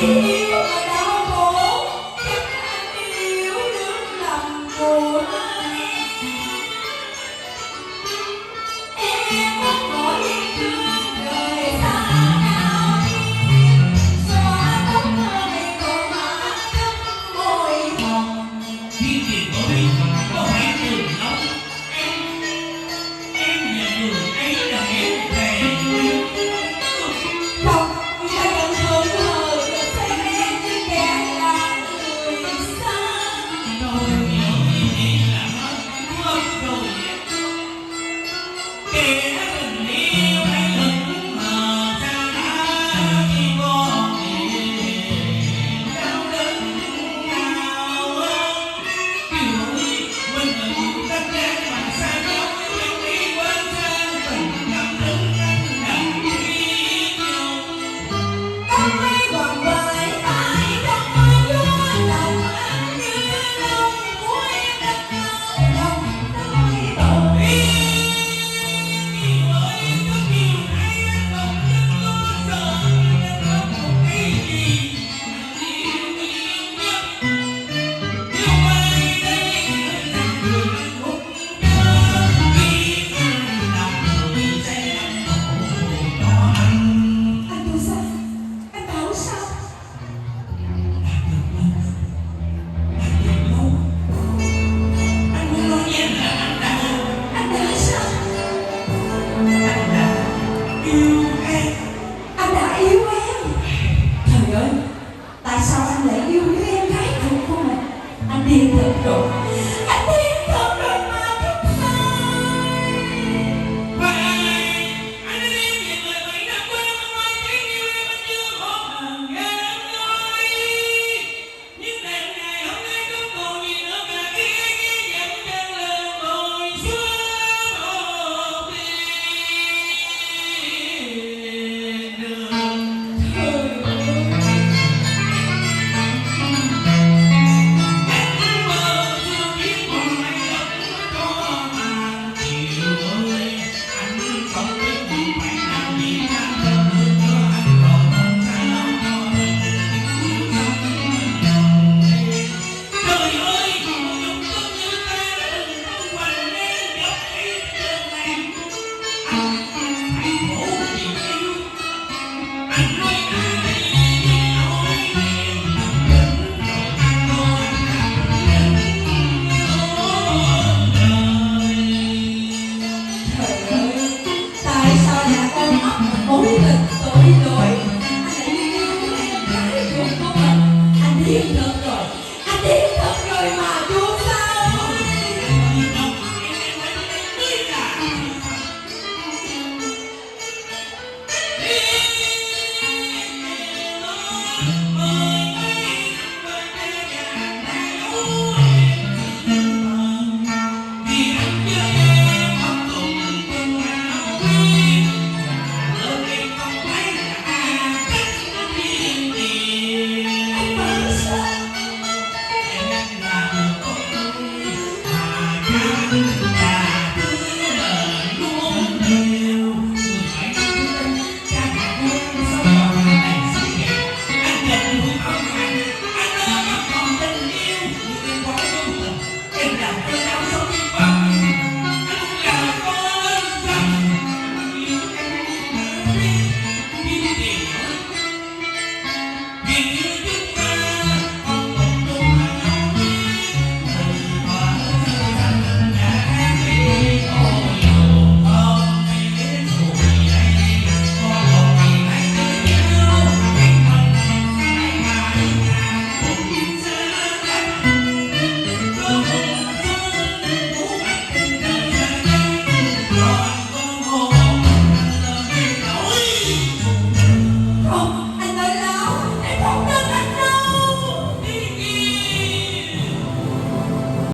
yêu mà đau khổ, chắc anh yêu nước lòng của em muốn mỗi thương trời xa cao thiên, xóa tóc hơi còn hạ cất môi hồng. Thiên tiền của mình có phải từ lâu em là người ấy là em về không, người ta vẫn thường hờ được xem em như kẻ là người xa. rồi nhớ như vậy là hết rồi kẻ tình yêu hãy lững mờ xa đã khi con đau đớn nào kiều ơi mình đừng tất cả mà xa nhau em đi quên sang tình cảm đứng anh đành khi nhau. Tóc mây còn vời ai trong mưa gió lòng anh như lòng của em đất cao lòng tôi tội. Kiều ơi có kiều hay không nhưng có sợ em có một cái gì yêu nhất yêu ai đây rằng người khúc nhớ khi anh làm người sẽ đau khổ cho anh. Anh tôi sao? Anh bảo sao? Anh muốn nói với em là Anh đã sao? anh đã yêu em. Anh đã yêu em. Trời ơi, tại sao anh lại yêu đứa em gái ruột của mình? Anh điên thật rồi. Anh điên thật rồi mà chúng ta. Vậy anh đã yêu về người bảy năm qua anh nói tiếng yêu em anh chưa một lần nghe em nói. Nhưng đêm ngày hôm nay không còn gì nữa cả khi anh nghe nhận chân lời ngồi xuống một thiên đường. Trời ơi. Anh mơ chưa biết còn anh đất có mà chiều ơi anh không biết mình phải làm gì anh không được cho anh còn hơn sao cho mình sống trời ơi một dòng sông như ta đừng không hoành ngang dọc đi đường này anh phải khổ vì yêu anh nói ai nói hiền đến rồi anh nói Trời ơi, tại sao đàn ông ấp ủ tình tội lỗi